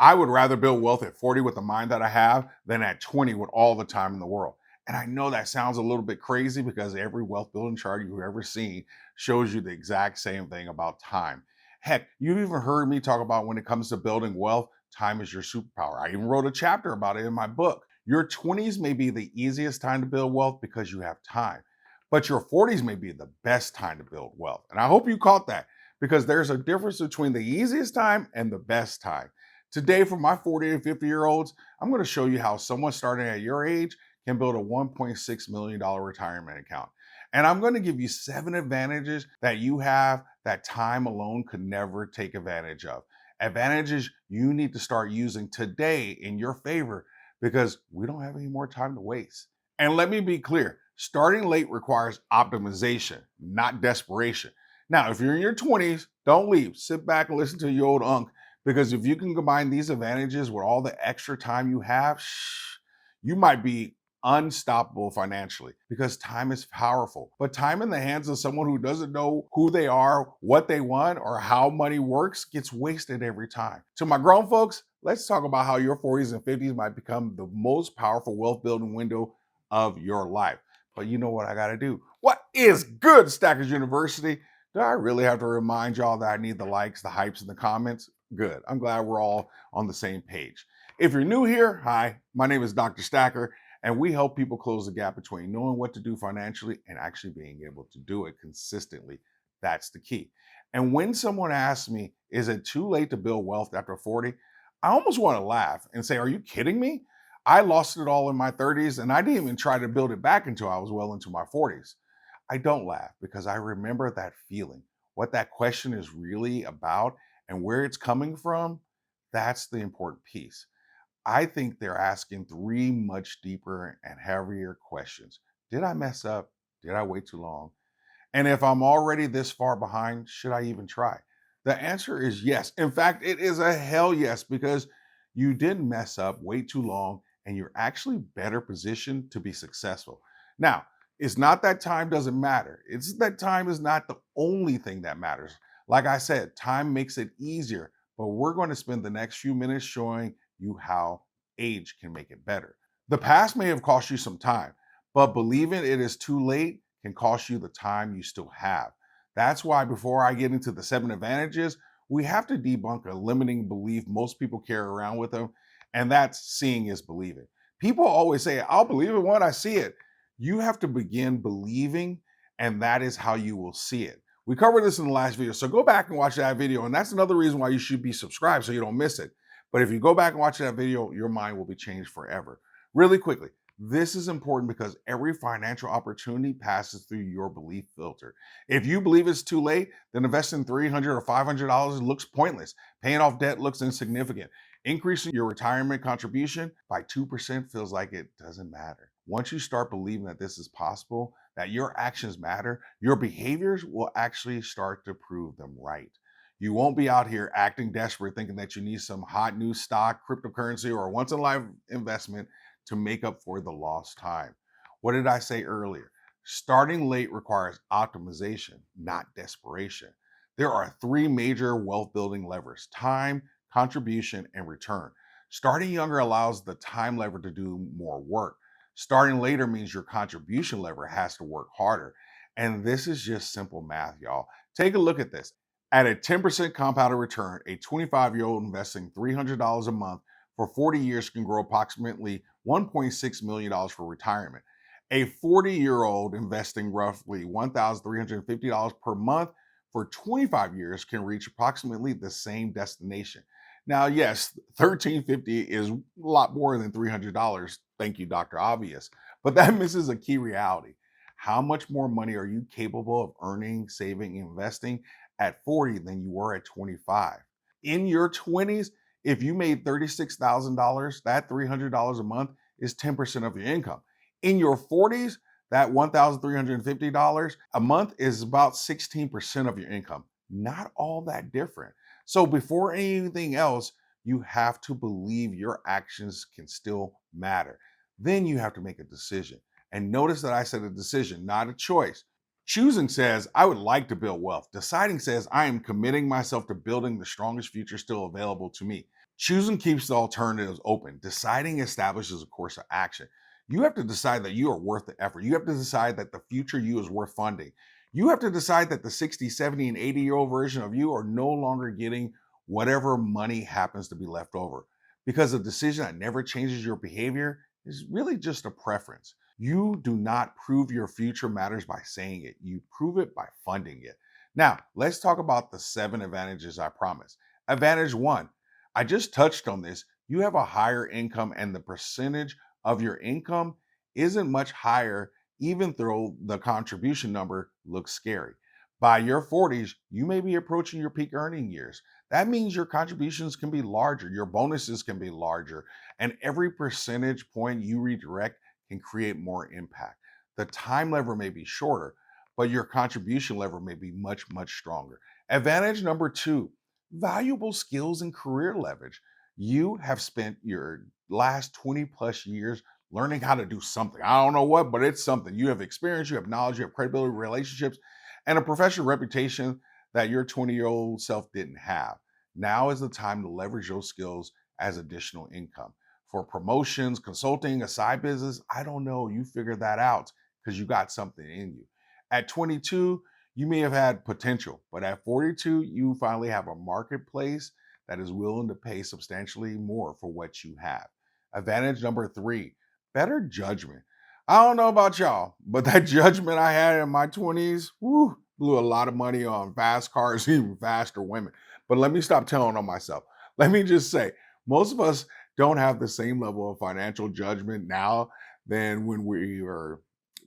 I would rather build wealth at 40 with the mind that I have than at 20 with all the time in the world. And I know that sounds a little bit crazy because every wealth building chart you've ever seen shows you the exact same thing about time. Heck, you've even heard me talk about when it comes to building wealth, time is your superpower. I even wrote a chapter about it in my book. Your 20s may be the easiest time to build wealth because you have time, but your 40s may be the best time to build wealth. And I hope you caught that because there's a difference between the easiest time and the best time. Today, for my 40 and 50-year-olds, I'm going to show you how someone starting at your age can build a $1.6 million retirement account. And I'm going to give you 7 advantages that you have that time alone could never take advantage of. Advantages you need to start using today in your favor because we don't have any more time to waste. And let me be clear, starting late requires optimization, not desperation. Now, if you're in your 20s, don't leave. Sit back and listen to your old unk because if you can combine these advantages with all the extra time you have, you might be unstoppable financially because time is powerful. But time in the hands of someone who doesn't know who they are, what they want, or how money works gets wasted every time. To my grown folks, let's talk about how your 40s and 50s might become the most powerful wealth building window of your life. But you know what I got to do? What is good, Stackers University? Do I really have to remind y'all that I need the likes, the hypes, and the comments? Good. I'm glad we're all on the same page. If you're new here, hi, my name is Dr. Stacker, and we help people close the gap between knowing what to do financially and actually being able to do it consistently. That's the key. And when someone asks me, is it too late to build wealth after 40? I almost want to laugh and say, are you kidding me? I lost it all in my 30s and I didn't even try to build it back until I was well into my 40s. I don't laugh because I remember that feeling. What that question is really about and where it's coming from, that's the important piece. I think they're asking 3 much deeper and heavier questions. Did I mess up? Did I wait too long? And if I'm already this far behind, should I even try? The answer is yes. In fact, it is a hell yes, because you didn't mess up, wait too long, and you're actually better positioned to be successful. Now, it's not that time doesn't matter. It's that time is not the only thing that matters. Like I said, time makes it easier, but we're going to spend the next few minutes showing you how age can make it better. The past may have cost you some time, but believing it is too late can cost you the time you still have. That's why before I get into the 7 advantages, we have to debunk a limiting belief most people carry around with them, and that's seeing is believing. People always say, I'll believe it when I see it. You have to begin believing, and that is how you will see it. We covered this in the last video, so go back and watch that video, and that's another reason why you should be subscribed so you don't miss it. But if you go back and watch that video, your mind will be changed forever. Really quickly, this is important because every financial opportunity passes through your belief filter. If you believe it's too late, then investing $300 or $500 looks pointless. Paying off debt looks insignificant. Increasing your retirement contribution by 2% feels like it doesn't matter. Once you start believing that this is possible, that your actions matter, your behaviors will actually start to prove them right. You won't be out here acting desperate, thinking that you need some hot new stock, cryptocurrency, or a once in a life investment to make up for the lost time. What did I say earlier? Starting late requires optimization, not desperation. There are 3 major wealth building levers: time, contribution, and return. Starting younger allows the time lever to do more work. Starting later means your contribution lever has to work harder. And this is just simple math, y'all. Take a look at this. At a 10% compounded return, a 25-year-old investing $300 a month for 40 years can grow approximately $1.6 million for retirement. A 40-year-old investing roughly $1,350 per month for 25 years can reach approximately the same destination. Now, yes, $1,350 is a lot more than $300. Thank you, Dr. Obvious. But that misses a key reality. How much more money are you capable of earning, saving, investing at 40 than you were at 25? In your 20s, if you made $36,000, that $300 a month is 10% of your income. In your 40s, that $1,350 a month is about 16% of your income. Not all that different. So before anything else, you have to believe your actions can still matter. Then you have to make a decision. And notice that I said a decision, not a choice. Choosing says, I would like to build wealth. Deciding says, I am committing myself to building the strongest future still available to me. Choosing keeps the alternatives open. Deciding establishes a course of action. You have to decide that you are worth the effort. You have to decide that the future you is worth funding. You have to decide that the 60, 70, and 80-year-old version of you are no longer getting whatever money happens to be left over. Because a decision that never changes your behavior is really just a preference. You do not prove your future matters by saying it, you prove it by funding it. Now, let's talk about the 7 advantages I promised. Advantage one, I just touched on this. You have a higher income, and the percentage of your income isn't much higher, even though the contribution number looks scary. By your 40s, you may be approaching your peak earning years. That means your contributions can be larger, your bonuses can be larger, and every percentage point you redirect can create more impact. The time lever may be shorter, but your contribution lever may be much, much stronger. Advantage number two, valuable skills and career leverage. You have spent your last 20 plus years learning how to do something. I don't know what, but it's something. You have experience, you have knowledge, you have credibility, relationships, and a professional reputation that your 20-year-old self didn't have. Now is the time to leverage those skills as additional income. For promotions, consulting, a side business, I don't know. You figure that out because you got something in you. At 22, you may have had potential, but at 42, you finally have a marketplace that is willing to pay substantially more for what you have. Advantage number three, better judgment. I don't know about y'all, but that judgment I had in my 20s, whew, blew a lot of money on fast cars, even faster women. But let me stop telling on myself. Let me just say, most of us don't have the same level of financial judgment now than when we were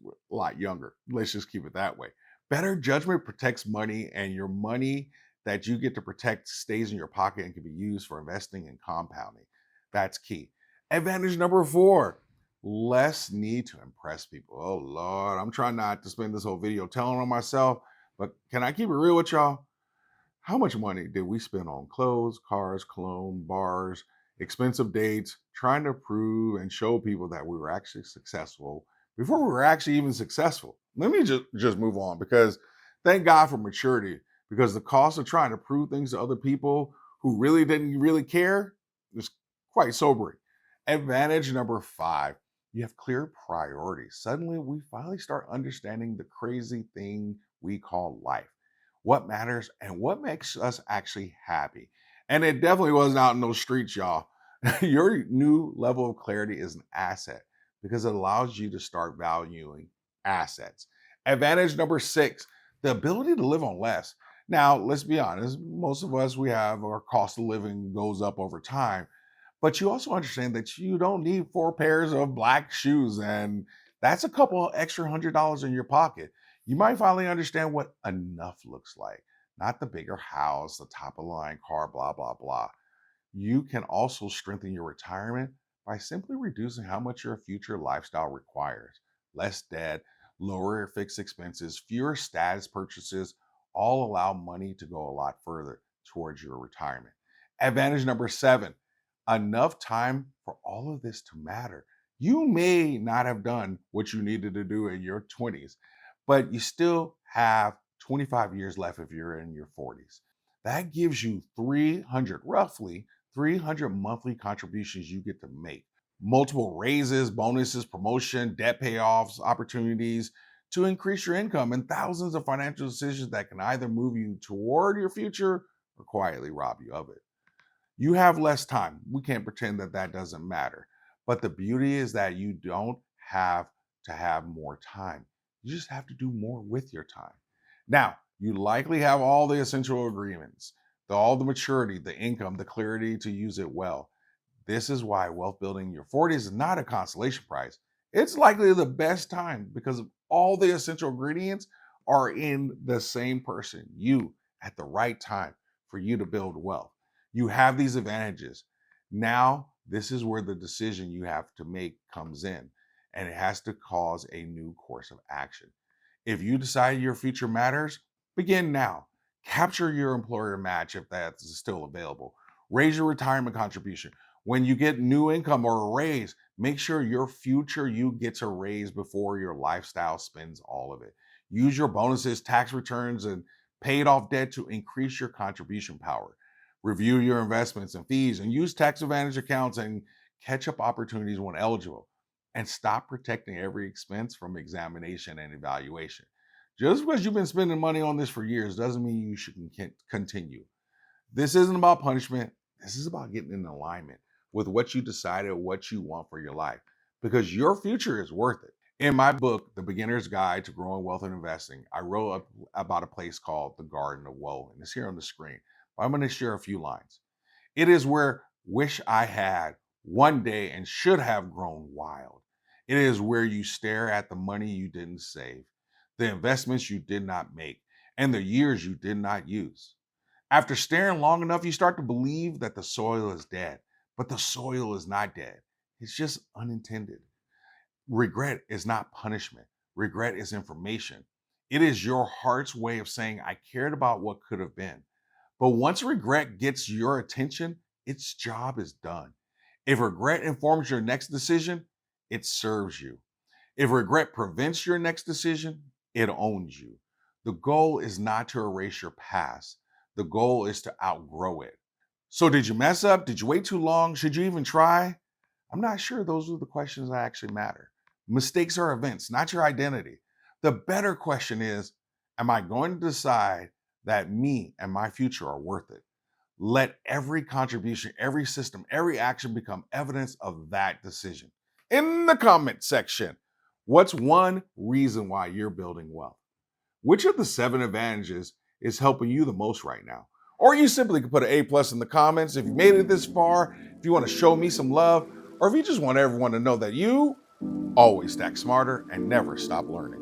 a lot younger. Let's just keep it that way. Better judgment protects money, and your money that you get to protect stays in your pocket and can be used for investing and compounding. That's key. Advantage number four, less need to impress people. Oh, Lord, I'm trying not to spend this whole video telling on myself, but can I keep it real with y'all? How much money did we spend on clothes, cars, cologne, bars, expensive dates, trying to prove and show people that we were actually successful before we were actually even successful? Let me just move on, because thank God for maturity, because the cost of trying to prove things to other people who really didn't really care is quite sobering. Advantage number five, you have clear priorities. Suddenly, we finally start understanding the crazy thing we call life, what matters and what makes us actually happy. And it definitely wasn't out in those streets, y'all. Your new level of clarity is an asset because it allows you to start valuing assets. Advantage number six, the ability to live on less. Now, let's be honest, most of us, we have our cost of living goes up over time, but you also understand that you don't need 4 pairs of black shoes, and that's a couple extra $100 in your pocket. You might finally understand what enough looks like, not the bigger house, the top of the line car, blah, blah, blah. You can also strengthen your retirement by simply reducing how much your future lifestyle requires. Less debt, lower fixed expenses, fewer status purchases all allow money to go a lot further towards your retirement. Advantage number seven, enough time for all of this to matter. You may not have done what you needed to do in your 20s, but you still have 25 years left if you're in your 40s. That gives you 300, roughly 300 monthly contributions you get to make. Multiple raises, bonuses, promotion, debt payoffs, opportunities to increase your income, and thousands of financial decisions that can either move you toward your future or quietly rob you of it. You have less time. We can't pretend that that doesn't matter. But the beauty is that you don't have to have more time. You just have to do more with your time. Now, you likely have all the essential agreements, all the maturity, the income, the clarity to use it well. This is why wealth building in your 40s is not a consolation prize. It's likely the best time because of all the essential ingredients are in the same person, you, at the right time for you to build wealth. You have these advantages. Now, this is where the decision you have to make comes in, and it has to cause a new course of action. If you decide your future matters, begin now. Capture your employer match if that's still available. Raise your retirement contribution. When you get new income or a raise, make sure your future you gets a raise before your lifestyle spends all of it. Use your bonuses, tax returns, and paid off debt to increase your contribution power. Review your investments and fees and use tax advantage accounts and catch up opportunities when eligible. And stop protecting every expense from examination and evaluation. Just because you've been spending money on this for years doesn't mean you should continue. This isn't about punishment. This is about getting in alignment with what you decided, what you want for your life, because your future is worth it. In my book, The Beginner's Guide to Growing Wealth and Investing, I wrote about a place called the Garden of Woe, and it's here on the screen. But I'm going to share a few lines. It is where wish I had one day and should have grown wild. It is where you stare at the money you didn't save, the investments you did not make, and the years you did not use. After staring long enough, you start to believe that the soil is dead, but the soil is not dead. It's just unintended. Regret is not punishment. Regret is information. It is your heart's way of saying, I cared about what could have been. But once regret gets your attention, its job is done. If regret informs your next decision, it serves you. If regret prevents your next decision, it owns you. The goal is not to erase your past. The goal is to outgrow it. So did you mess up? Did you wait too long? Should you even try? I'm not sure those are the questions that actually matter. Mistakes are events, not your identity. The better question is, am I going to decide that me and my future are worth it? Let every contribution, every system, every action become evidence of that decision. In the comment section, what's one reason why you're building wealth? Which of the 7 advantages is helping you the most right now? Or you simply can put an A+ in the comments if you made it this far, if you want to show me some love, or if you just want everyone to know that you always stack smarter and never stop learning.